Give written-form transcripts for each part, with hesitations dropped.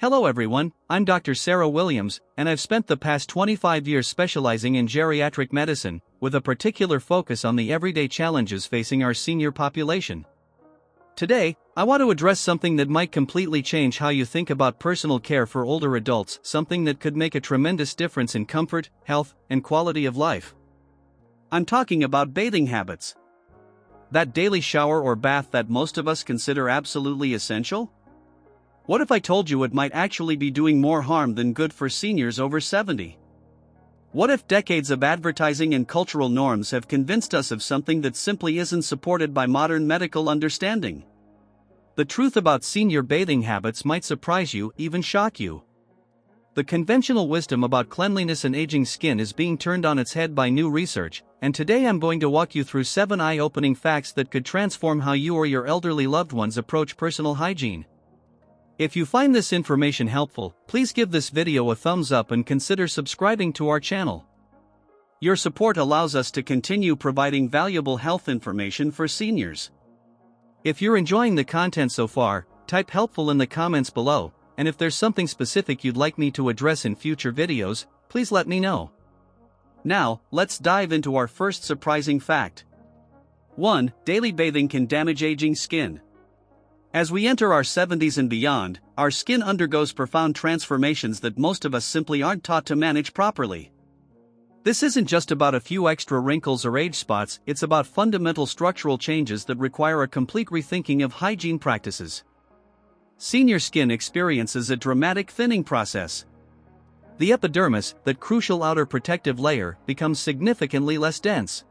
Hello everyone, I'm Dr. Sarah Williams, and I've spent the past 25 years specializing in geriatric medicine, with a particular focus on the everyday challenges facing our senior population. Today, I want to address something that might completely change how you think about personal care for older adults, something that could make a tremendous difference in comfort, health, and quality of life. I'm talking about bathing habits. That daily shower or bath that most of us consider absolutely essential? What if I told you it might actually be doing more harm than good for seniors over 70? What if decades of advertising and cultural norms have convinced us of something that simply isn't supported by modern medical understanding? The truth about senior bathing habits might surprise you, even shock you. The conventional wisdom about cleanliness and aging skin is being turned on its head by new research, and today I'm going to walk you through 7 eye-opening facts that could transform how you or your elderly loved ones approach personal hygiene. If you find this information helpful, please give this video a thumbs up and consider subscribing to our channel. Your support allows us to continue providing valuable health information for seniors. If you're enjoying the content so far, type helpful in the comments below, and if there's something specific you'd like me to address in future videos, please let me know. Now, let's dive into our first surprising fact. 1. Daily bathing can damage aging skin. As we enter our 70s and beyond, our skin undergoes profound transformations that most of us simply aren't taught to manage properly. This isn't just about a few extra wrinkles or age spots, it's about fundamental structural changes that require a complete rethinking of hygiene practices. Senior skin experiences a dramatic thinning process. The epidermis, that crucial outer protective layer, becomes significantly less dense.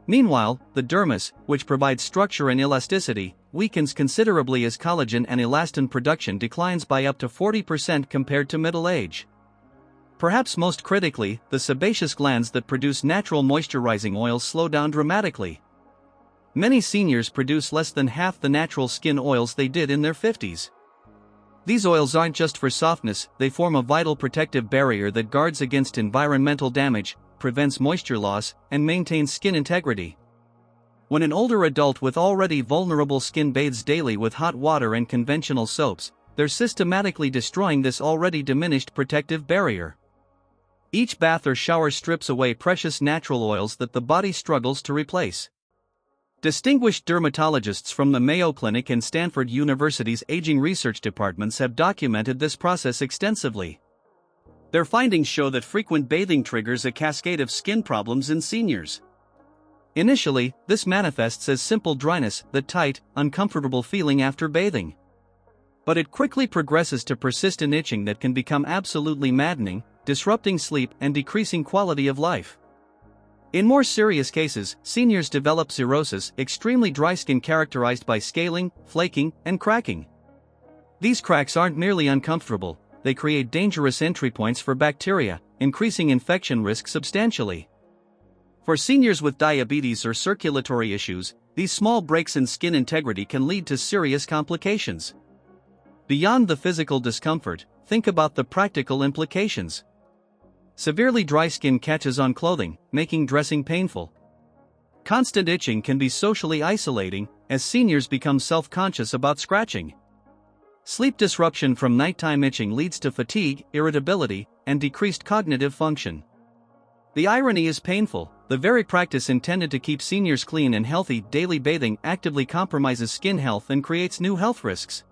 Meanwhile, the dermis, which provides structure and elasticity, weakens considerably as collagen and elastin production declines by up to 40% compared to middle age. Perhaps most critically, the sebaceous glands that produce natural moisturizing oils slow down dramatically. Many seniors produce less than half the natural skin oils they did in their 50s. These oils aren't just for softness, they form a vital protective barrier that guards against environmental damage, prevents moisture loss, and maintains skin integrity. When an older adult with already vulnerable skin bathes daily with hot water and conventional soaps, they're systematically destroying this already diminished protective barrier. Each bath or shower strips away precious natural oils that the body struggles to replace. Distinguished dermatologists from the Mayo Clinic and Stanford University's aging research departments have documented this process extensively. Their findings show that frequent bathing triggers a cascade of skin problems in seniors. Initially, this manifests as simple dryness, that tight, uncomfortable feeling after bathing. But it quickly progresses to persistent itching that can become absolutely maddening, disrupting sleep and decreasing quality of life. In more serious cases, seniors develop cirrhosis, extremely dry skin characterized by scaling, flaking, and cracking. These cracks aren't merely uncomfortable, they create dangerous entry points for bacteria, increasing infection risk substantially. For seniors with diabetes or circulatory issues, these small breaks in skin integrity can lead to serious complications. Beyond the physical discomfort, think about the practical implications. Severely dry skin catches on clothing, making dressing painful. Constant itching can be socially isolating, as seniors become self-conscious about scratching. Sleep disruption from nighttime itching leads to fatigue, irritability, and decreased cognitive function. The irony is painful. The very practice intended to keep seniors clean and healthy, daily bathing, actively compromises skin health and creates new health risks.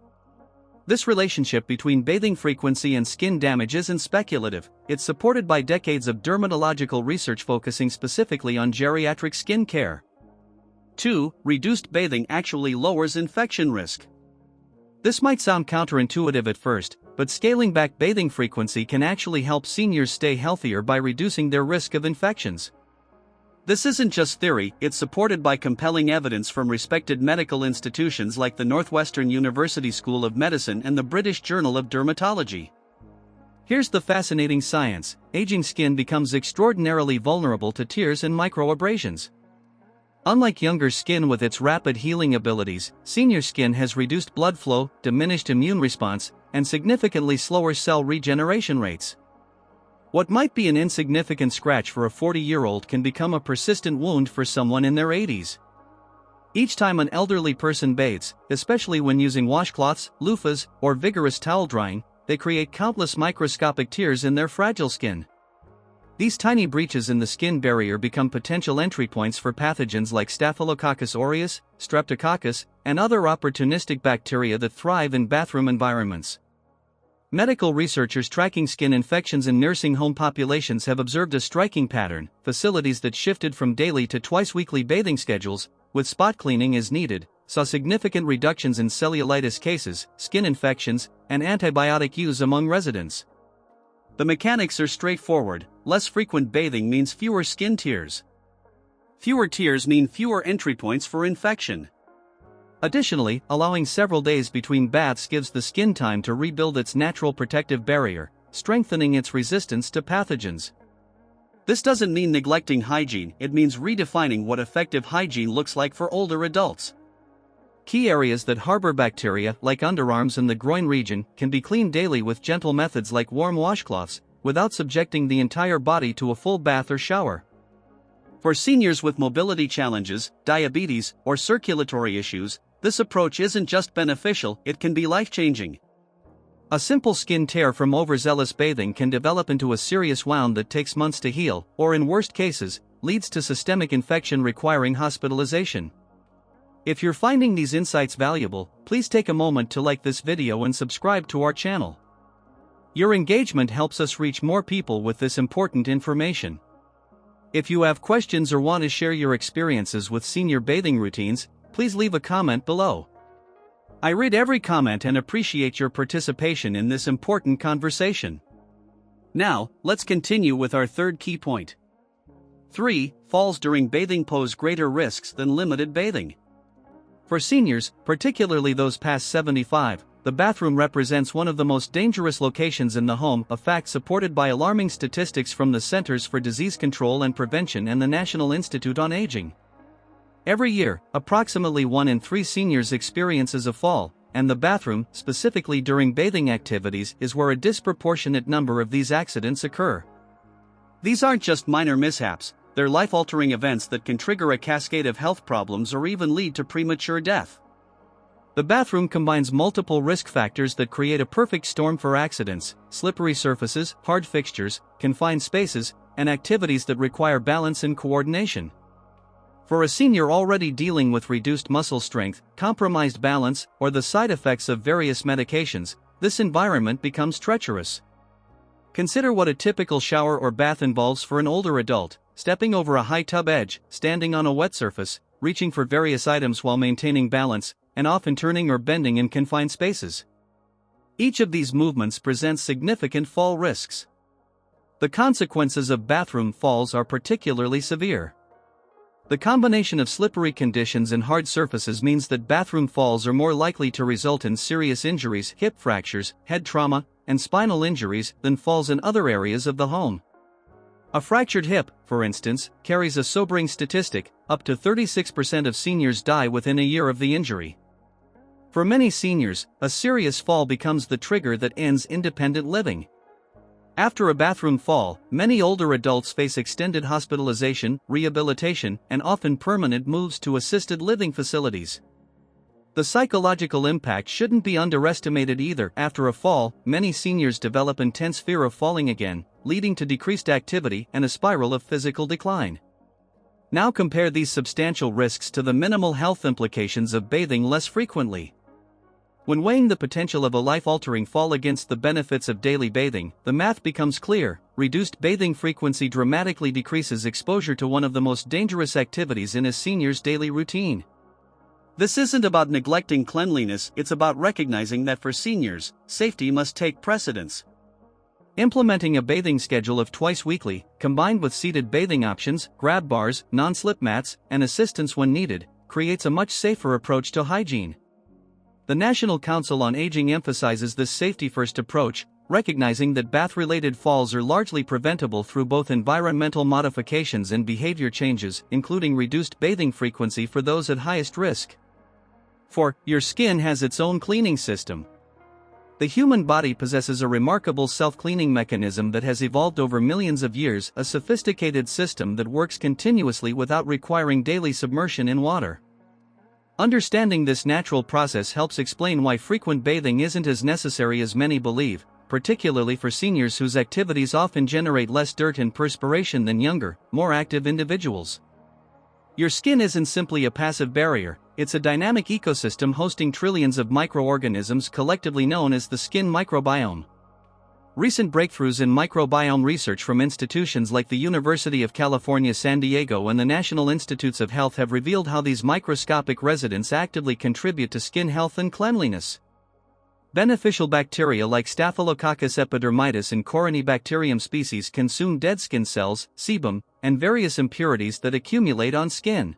This relationship between bathing frequency and skin damage isn't speculative, it's supported by decades of dermatological research focusing specifically on geriatric skin care. 2. Reduced bathing actually lowers infection risk. This might sound counterintuitive at first, but scaling back bathing frequency can actually help seniors stay healthier by reducing their risk of infections. This isn't just theory, it's supported by compelling evidence from respected medical institutions like the Northwestern University School of Medicine and the British Journal of Dermatology. Here's the fascinating science: aging skin becomes extraordinarily vulnerable to tears and microabrasions. Unlike younger skin with its rapid healing abilities, senior skin has reduced blood flow, diminished immune response, and significantly slower cell regeneration rates. What might be an insignificant scratch for a 40-year-old can become a persistent wound for someone in their 80s. Each time an elderly person bathes, especially when using washcloths, loofahs, or vigorous towel drying, they create countless microscopic tears in their fragile skin. These tiny breaches in the skin barrier become potential entry points for pathogens like Staphylococcus aureus, Streptococcus, and other opportunistic bacteria that thrive in bathroom environments. Medical researchers tracking skin infections in nursing home populations have observed a striking pattern: facilities that shifted from daily to twice-weekly bathing schedules, with spot cleaning as needed, saw significant reductions in cellulitis cases, skin infections, and antibiotic use among residents. The mechanics are straightforward: less frequent bathing means fewer skin tears. Fewer tears mean fewer entry points for infection. Additionally, allowing several days between baths gives the skin time to rebuild its natural protective barrier, strengthening its resistance to pathogens. This doesn't mean neglecting hygiene, it means redefining what effective hygiene looks like for older adults. Key areas that harbor bacteria, like underarms and the groin region, can be cleaned daily with gentle methods like warm washcloths, without subjecting the entire body to a full bath or shower. For seniors with mobility challenges, diabetes, or circulatory issues, this approach isn't just beneficial, it can be life-changing. A simple skin tear from overzealous bathing can develop into a serious wound that takes months to heal, or in worst cases, leads to systemic infection requiring hospitalization. If you're finding these insights valuable, please take a moment to like this video and subscribe to our channel. Your engagement helps us reach more people with this important information. If you have questions or want to share your experiences with senior bathing routines, please leave a comment below. I read every comment and appreciate your participation in this important conversation. Now, let's continue with our third key point. 3. Falls during bathing pose greater risks than limited bathing. For seniors, particularly those past 75, the bathroom represents one of the most dangerous locations in the home, a fact supported by alarming statistics from the Centers for Disease Control and Prevention and the National Institute on Aging. Every year, approximately 1 in 3 seniors experiences a fall, and the bathroom, specifically during bathing activities, is where a disproportionate number of these accidents occur. These aren't just minor mishaps, they're life-altering events that can trigger a cascade of health problems or even lead to premature death. The bathroom combines multiple risk factors that create a perfect storm for accidents: slippery surfaces, hard fixtures, confined spaces, and activities that require balance and coordination. For a senior already dealing with reduced muscle strength, compromised balance, or the side effects of various medications, this environment becomes treacherous. Consider what a typical shower or bath involves for an older adult: stepping over a high tub edge, standing on a wet surface, reaching for various items while maintaining balance, and often turning or bending in confined spaces. Each of these movements presents significant fall risks. The consequences of bathroom falls are particularly severe. The combination of slippery conditions and hard surfaces means that bathroom falls are more likely to result in serious injuries, hip fractures, head trauma, and spinal injuries than falls in other areas of the home. A fractured hip, for instance, carries a sobering statistic: up to 36% of seniors die within a year of the injury. For many seniors, a serious fall becomes the trigger that ends independent living. After a bathroom fall, many older adults face extended hospitalization, rehabilitation, and often permanent moves to assisted living facilities. The psychological impact shouldn't be underestimated either. After a fall, many seniors develop intense fear of falling again, leading to decreased activity and a spiral of physical decline. Now compare these substantial risks to the minimal health implications of bathing less frequently. When weighing the potential of a life-altering fall against the benefits of daily bathing, the math becomes clear: reduced bathing frequency dramatically decreases exposure to one of the most dangerous activities in a senior's daily routine. This isn't about neglecting cleanliness, it's about recognizing that for seniors, safety must take precedence. Implementing a bathing schedule of twice weekly, combined with seated bathing options, grab bars, non-slip mats, and assistance when needed, creates a much safer approach to hygiene. The National Council on Aging emphasizes this safety-first approach, recognizing that bath-related falls are largely preventable through both environmental modifications and behavior changes, including reduced bathing frequency for those at highest risk. 4. Your skin has its own cleaning system. The human body possesses a remarkable self-cleaning mechanism that has evolved over millions of years, a sophisticated system that works continuously without requiring daily submersion in water. Understanding this natural process helps explain why frequent bathing isn't as necessary as many believe, particularly for seniors whose activities often generate less dirt and perspiration than younger, more active individuals. Your skin isn't simply a passive barrier, it's a dynamic ecosystem hosting trillions of microorganisms collectively known as the skin microbiome. Recent breakthroughs in microbiome research from institutions like the University of California, San Diego and the National Institutes of Health have revealed how these microscopic residents actively contribute to skin health and cleanliness. Beneficial bacteria like Staphylococcus epidermidis and Corynebacterium species consume dead skin cells, sebum, and various impurities that accumulate on skin.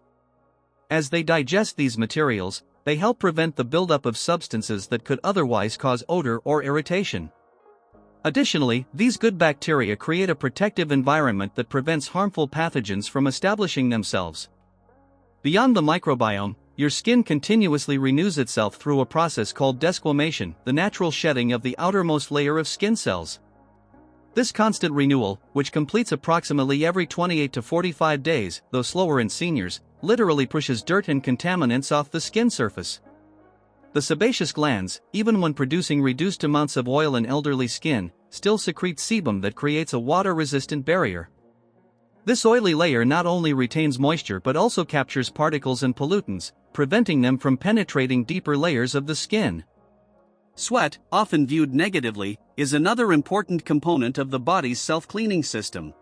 As they digest these materials, they help prevent the buildup of substances that could otherwise cause odor or irritation. Additionally, these good bacteria create a protective environment that prevents harmful pathogens from establishing themselves. Beyond the microbiome, your skin continuously renews itself through a process called desquamation, the natural shedding of the outermost layer of skin cells. This constant renewal, which completes approximately every 28 to 45 days, though slower in seniors, literally pushes dirt and contaminants off the skin surface. The sebaceous glands, even when producing reduced amounts of oil in elderly skin, still secrete sebum that creates a water-resistant barrier. This oily layer not only retains moisture but also captures particles and pollutants, preventing them from penetrating deeper layers of the skin. Sweat, often viewed negatively, is another important component of the body's self-cleaning system.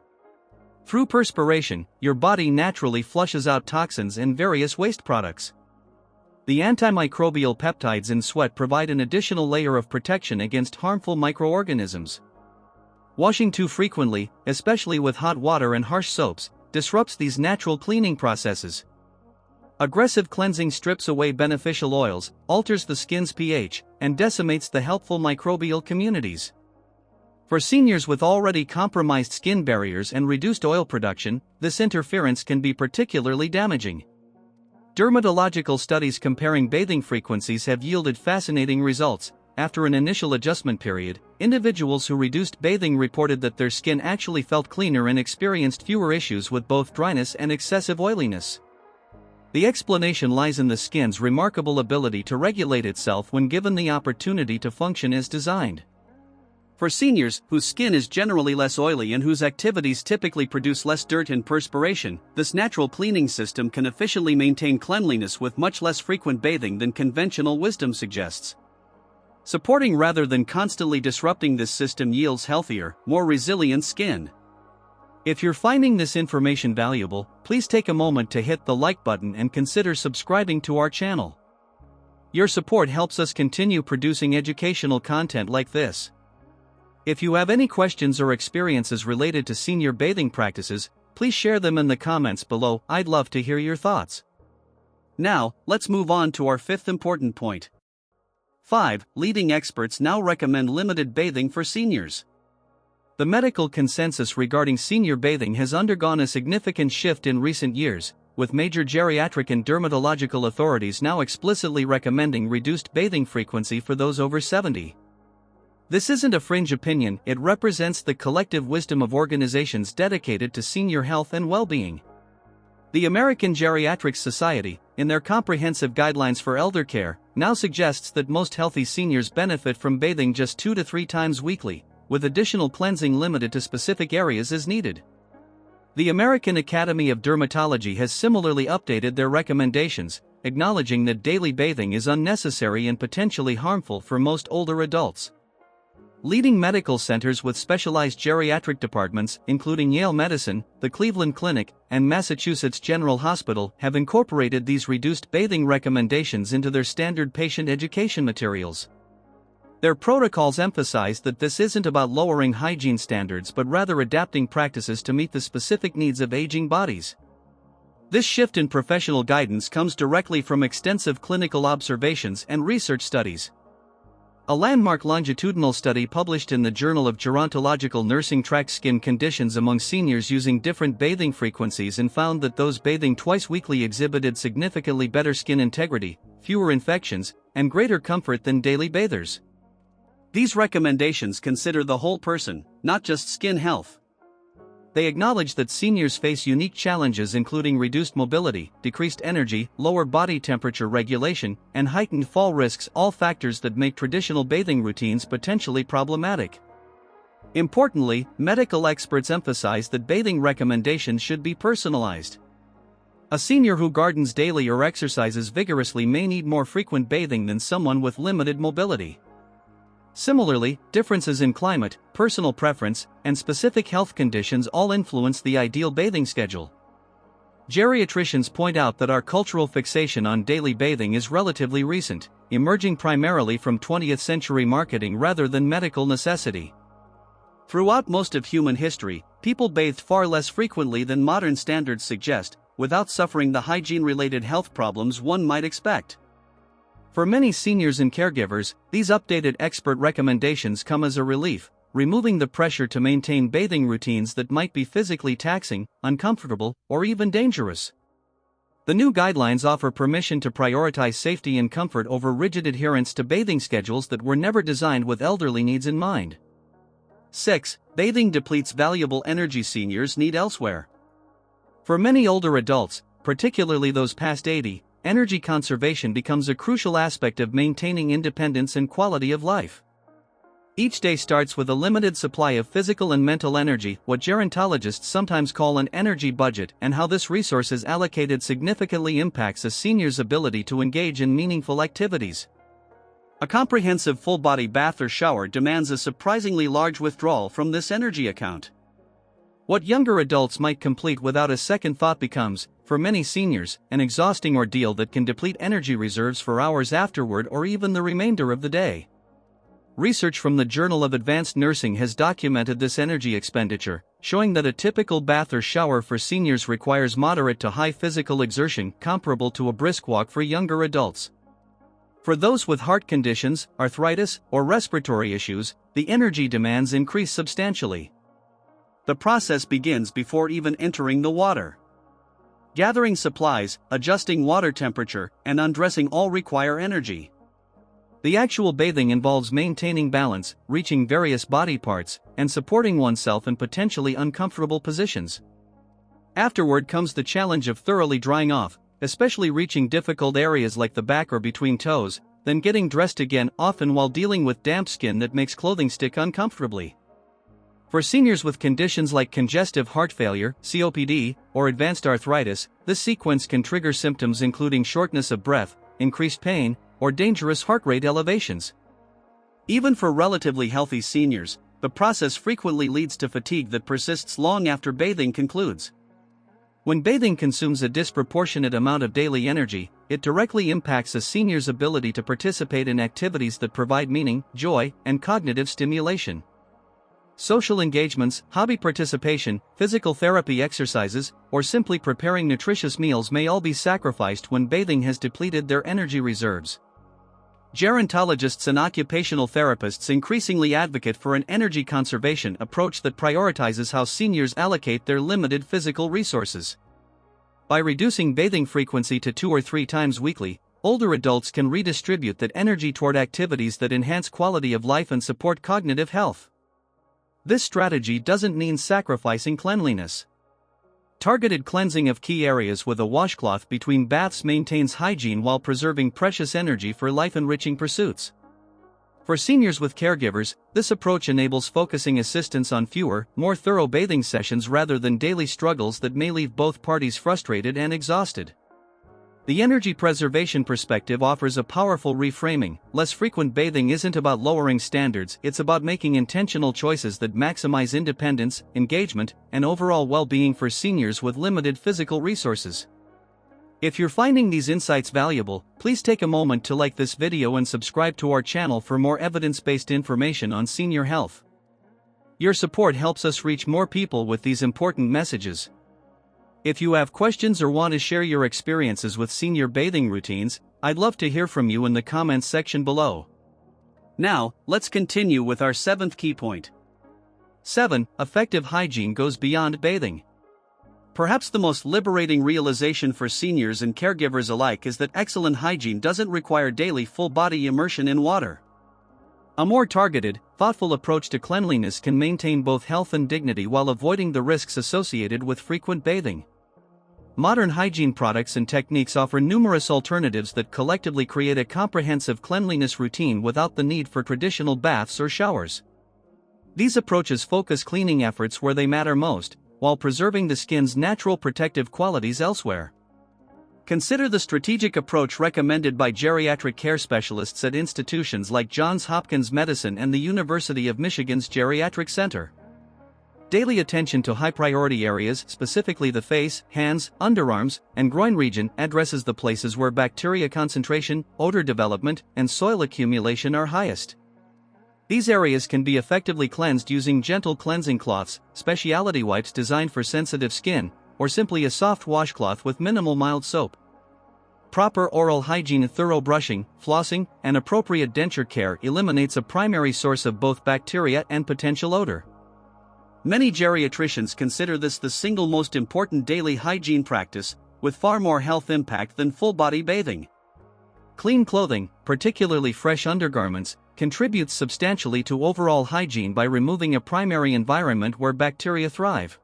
Through perspiration, your body naturally flushes out toxins and various waste products. The antimicrobial peptides in sweat provide an additional layer of protection against harmful microorganisms. Washing too frequently, especially with hot water and harsh soaps, disrupts these natural cleaning processes. Aggressive cleansing strips away beneficial oils, alters the skin's pH, and decimates the helpful microbial communities. For seniors with already compromised skin barriers and reduced oil production, this interference can be particularly damaging. Dermatological studies comparing bathing frequencies have yielded fascinating results. After an initial adjustment period, individuals who reduced bathing reported that their skin actually felt cleaner and experienced fewer issues with both dryness and excessive oiliness. The explanation lies in the skin's remarkable ability to regulate itself when given the opportunity to function as designed. For seniors, whose skin is generally less oily and whose activities typically produce less dirt and perspiration, this natural cleaning system can efficiently maintain cleanliness with much less frequent bathing than conventional wisdom suggests. Supporting rather than constantly disrupting this system yields healthier, more resilient skin. If you're finding this information valuable, please take a moment to hit the like button and consider subscribing to our channel. Your support helps us continue producing educational content like this. If you have any questions or experiences related to senior bathing practices, please share them in the comments below. I'd love to hear your thoughts. Now, let's move on to our fifth important point. 5. Leading experts now recommend limited bathing for seniors. The medical consensus regarding senior bathing has undergone a significant shift in recent years, with major geriatric and dermatological authorities now explicitly recommending reduced bathing frequency for those over 70. This isn't a fringe opinion, it represents the collective wisdom of organizations dedicated to senior health and well-being. The American Geriatric Society, in their comprehensive guidelines for elder care, now suggests that most healthy seniors benefit from bathing just 2 to 3 times weekly, with additional cleansing limited to specific areas as needed. The American Academy of Dermatology has similarly updated their recommendations, acknowledging that daily bathing is unnecessary and potentially harmful for most older adults. Leading medical centers with specialized geriatric departments, including Yale Medicine, the Cleveland Clinic, and Massachusetts General Hospital, have incorporated these reduced bathing recommendations into their standard patient education materials. Their protocols emphasize that this isn't about lowering hygiene standards but rather adapting practices to meet the specific needs of aging bodies. This shift in professional guidance comes directly from extensive clinical observations and research studies. A landmark longitudinal study published in the Journal of Gerontological Nursing tracked skin conditions among seniors using different bathing frequencies and found that those bathing twice weekly exhibited significantly better skin integrity, fewer infections, and greater comfort than daily bathers. These recommendations consider the whole person, not just skin health. they acknowledge that seniors face unique challenges including reduced mobility, decreased energy, lower body temperature regulation, and heightened fall risks, all factors that make traditional bathing routines potentially problematic. Importantly, medical experts emphasize that bathing recommendations should be personalized. A senior who gardens daily or exercises vigorously may need more frequent bathing than someone with limited mobility. Similarly, differences in climate, personal preference, and specific health conditions all influence the ideal bathing schedule. Geriatricians point out that our cultural fixation on daily bathing is relatively recent, emerging primarily from 20th century marketing rather than medical necessity. Throughout most of human history, people bathed far less frequently than modern standards suggest, without suffering the hygiene-related health problems one might expect. For many seniors and caregivers, these updated expert recommendations come as a relief, removing the pressure to maintain bathing routines that might be physically taxing, uncomfortable, or even dangerous. The new guidelines offer permission to prioritize safety and comfort over rigid adherence to bathing schedules that were never designed with elderly needs in mind. 6. Bathing depletes valuable energy seniors need elsewhere. For many older adults, particularly those past 80, energy conservation becomes a crucial aspect of maintaining independence and quality of life. Each day starts with a limited supply of physical and mental energy, what gerontologists sometimes call an energy budget, and how this resource is allocated significantly impacts a senior's ability to engage in meaningful activities. A comprehensive full-body bath or shower demands a surprisingly large withdrawal from this energy account. What younger adults might complete without a second thought becomes, for many seniors, an exhausting ordeal that can deplete energy reserves for hours afterward or even the remainder of the day. Research from the Journal of Advanced Nursing has documented this energy expenditure, showing that a typical bath or shower for seniors requires moderate to high physical exertion comparable to a brisk walk for younger adults. For those with heart conditions, arthritis, or respiratory issues, the energy demands increase substantially. The process begins before even entering the water. Gathering supplies, adjusting water temperature, and undressing all require energy. The actual bathing involves maintaining balance, reaching various body parts, and supporting oneself in potentially uncomfortable positions. Afterward comes the challenge of thoroughly drying off, especially reaching difficult areas like the back or between toes, then getting dressed again, often while dealing with damp skin that makes clothing stick uncomfortably. For seniors with conditions like congestive heart failure, COPD, or advanced arthritis, this sequence can trigger symptoms including shortness of breath, increased pain, or dangerous heart rate elevations. Even for relatively healthy seniors, the process frequently leads to fatigue that persists long after bathing concludes. When bathing consumes a disproportionate amount of daily energy, it directly impacts a senior's ability to participate in activities that provide meaning, joy, and cognitive stimulation. Social engagements, hobby participation, physical therapy exercises, or simply preparing nutritious meals may all be sacrificed when bathing has depleted their energy reserves. Gerontologists and occupational therapists increasingly advocate for an energy conservation approach that prioritizes how seniors allocate their limited physical resources. By reducing bathing frequency to 2 or 3 times weekly, older adults can redistribute that energy toward activities that enhance quality of life and support cognitive health. This strategy doesn't mean sacrificing cleanliness. Targeted cleansing of key areas with a washcloth between baths maintains hygiene while preserving precious energy for life-enriching pursuits. For seniors with caregivers, this approach enables focusing assistance on fewer, more thorough bathing sessions rather than daily struggles that may leave both parties frustrated and exhausted. The energy preservation perspective offers a powerful reframing. Less frequent bathing isn't about lowering standards, it's about making intentional choices that maximize independence, engagement, and overall well-being for seniors with limited physical resources. If you're finding these insights valuable, please take a moment to like this video and subscribe to our channel for more evidence-based information on senior health. Your support helps us reach more people with these important messages. If you have questions or want to share your experiences with senior bathing routines, I'd love to hear from you in the comments section below. Now, let's continue with our 7th key point. 7. Effective hygiene goes beyond bathing. Perhaps the most liberating realization for seniors and caregivers alike is that excellent hygiene doesn't require daily full-body immersion in water. A more targeted, thoughtful approach to cleanliness can maintain both health and dignity while avoiding the risks associated with frequent bathing. Modern hygiene products and techniques offer numerous alternatives that collectively create a comprehensive cleanliness routine without the need for traditional baths or showers. These approaches focus cleaning efforts where they matter most, while preserving the skin's natural protective qualities elsewhere. Consider the strategic approach recommended by geriatric care specialists at institutions like Johns Hopkins Medicine and the University of Michigan's Geriatric Center. Daily attention to high-priority areas, specifically the face, hands, underarms, and groin region, addresses the places where bacteria concentration, odor development, and soil accumulation are highest. These areas can be effectively cleansed using gentle cleansing cloths, specialty wipes designed for sensitive skin, or simply a soft washcloth with minimal mild soap. Proper oral hygiene, thorough brushing, flossing, and appropriate denture care eliminates a primary source of both bacteria and potential odor. Many geriatricians consider this the single most important daily hygiene practice, with far more health impact than full-body bathing. Clean clothing, particularly fresh undergarments, contributes substantially to overall hygiene by removing a primary environment where bacteria thrive.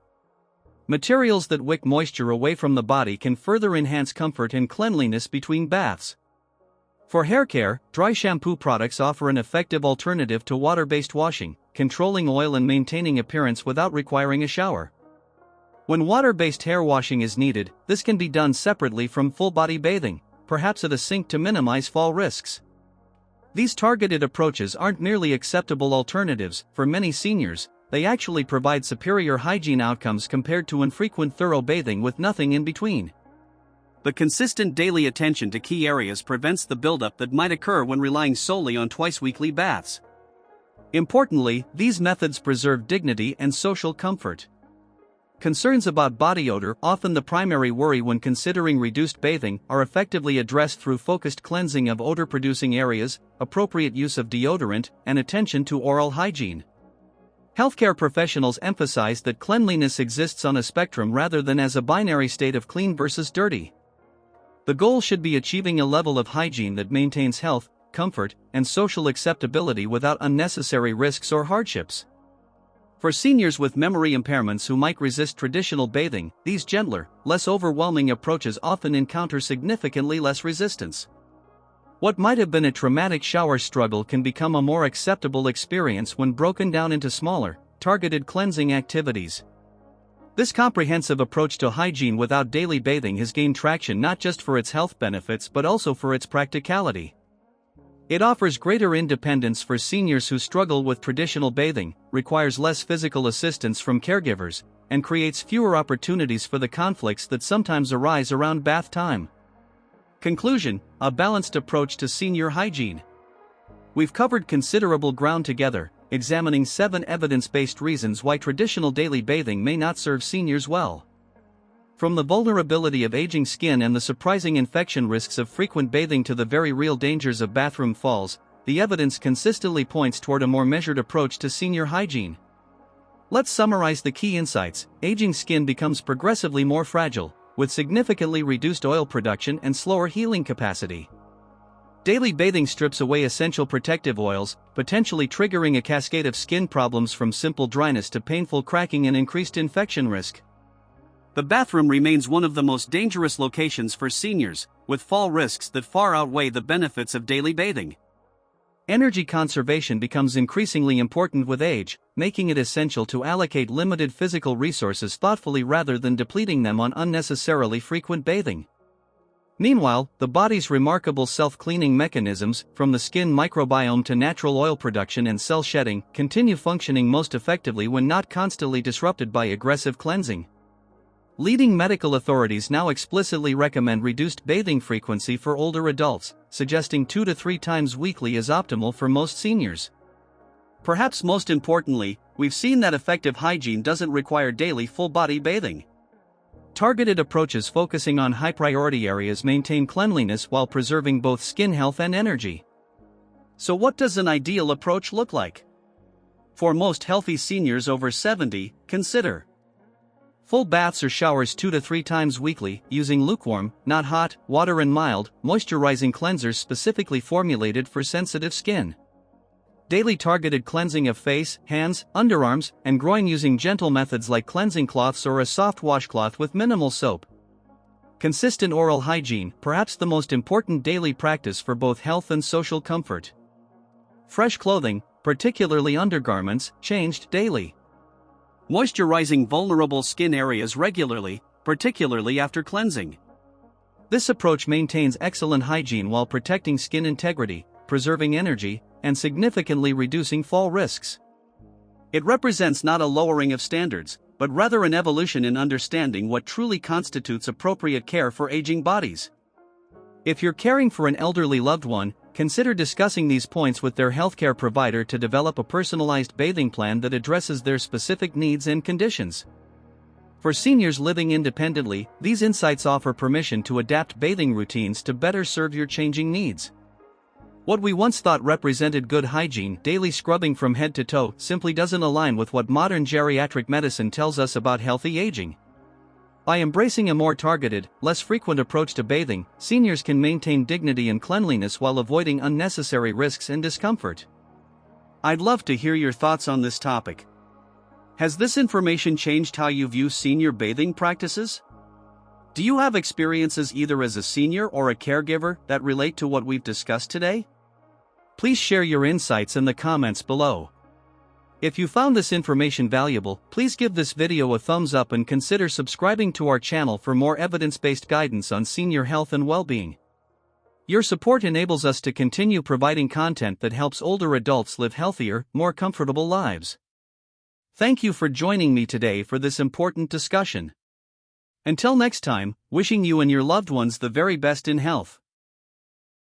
Materials that wick moisture away from the body can further enhance comfort and cleanliness between baths. For hair care, dry shampoo products offer an effective alternative to water-based washing, controlling oil and maintaining appearance without requiring a shower. When water-based hair washing is needed, this can be done separately from full-body bathing, perhaps at a sink to minimize fall risks. These targeted approaches aren't merely acceptable alternatives. For many seniors, they actually provide superior hygiene outcomes compared to infrequent thorough bathing with nothing in between. The consistent daily attention to key areas prevents the buildup that might occur when relying solely on twice-weekly baths. Importantly, these methods preserve dignity and social comfort. Concerns about body odor, often the primary worry when considering reduced bathing, are effectively addressed through focused cleansing of odor-producing areas, appropriate use of deodorant, and attention to oral hygiene. Healthcare professionals emphasize that cleanliness exists on a spectrum rather than as a binary state of clean versus dirty. The goal should be achieving a level of hygiene that maintains health, comfort, and social acceptability without unnecessary risks or hardships. For seniors with memory impairments who might resist traditional bathing, these gentler, less overwhelming approaches often encounter significantly less resistance. What might have been a traumatic shower struggle can become a more acceptable experience when broken down into smaller, targeted cleansing activities. This comprehensive approach to hygiene without daily bathing has gained traction not just for its health benefits but also for its practicality. It offers greater independence for seniors who struggle with traditional bathing, requires less physical assistance from caregivers, and creates fewer opportunities for the conflicts that sometimes arise around bath time. Conclusion: a balanced approach to senior hygiene. We've covered considerable ground together, examining 7 evidence-based reasons why traditional daily bathing may not serve seniors well. From the vulnerability of aging skin and the surprising infection risks of frequent bathing to the very real dangers of bathroom falls, the evidence consistently points toward a more measured approach to senior hygiene. Let's summarize the key insights. Aging skin becomes progressively more fragile, with significantly reduced oil production and slower healing capacity. Daily bathing strips away essential protective oils, potentially triggering a cascade of skin problems from simple dryness to painful cracking and increased infection risk. The bathroom remains one of the most dangerous locations for seniors, with fall risks that far outweigh the benefits of daily bathing. Energy conservation becomes increasingly important with age, making it essential to allocate limited physical resources thoughtfully rather than depleting them on unnecessarily frequent bathing. Meanwhile, the body's remarkable self-cleaning mechanisms, from the skin microbiome to natural oil production and cell shedding, continue functioning most effectively when not constantly disrupted by aggressive cleansing. Leading medical authorities now explicitly recommend reduced bathing frequency for older adults, suggesting 2 to 3 times weekly is optimal for most seniors. Perhaps most importantly, we've seen that effective hygiene doesn't require daily full-body bathing. Targeted approaches focusing on high-priority areas maintain cleanliness while preserving both skin health and energy. So what does an ideal approach look like? For most healthy seniors over 70, consider full baths or showers 2 to 3 times weekly, using lukewarm, not hot, water and mild, moisturizing cleansers specifically formulated for sensitive skin. Daily targeted cleansing of face, hands, underarms, and groin using gentle methods like cleansing cloths or a soft washcloth with minimal soap. Consistent oral hygiene, perhaps the most important daily practice for both health and social comfort. Fresh clothing, particularly undergarments, changed daily. Moisturizing vulnerable skin areas regularly, particularly after cleansing. This approach maintains excellent hygiene while protecting skin integrity, preserving energy, and significantly reducing fall risks. It represents not a lowering of standards, but rather an evolution in understanding what truly constitutes appropriate care for aging bodies. If you're caring for an elderly loved one, consider discussing these points with their healthcare provider to develop a personalized bathing plan that addresses their specific needs and conditions. For seniors living independently, these insights offer permission to adapt bathing routines to better serve your changing needs. What we once thought represented good hygiene, daily scrubbing from head to toe, simply doesn't align with what modern geriatric medicine tells us about healthy aging. By embracing a more targeted, less frequent approach to bathing, seniors can maintain dignity and cleanliness while avoiding unnecessary risks and discomfort. I'd love to hear your thoughts on this topic. Has this information changed how you view senior bathing practices? Do you have experiences either as a senior or a caregiver that relate to what we've discussed today? Please share your insights in the comments below. If you found this information valuable, please give this video a thumbs up and consider subscribing to our channel for more evidence-based guidance on senior health and well-being. Your support enables us to continue providing content that helps older adults live healthier, more comfortable lives. Thank you for joining me today for this important discussion. Until next time, wishing you and your loved ones the very best in health.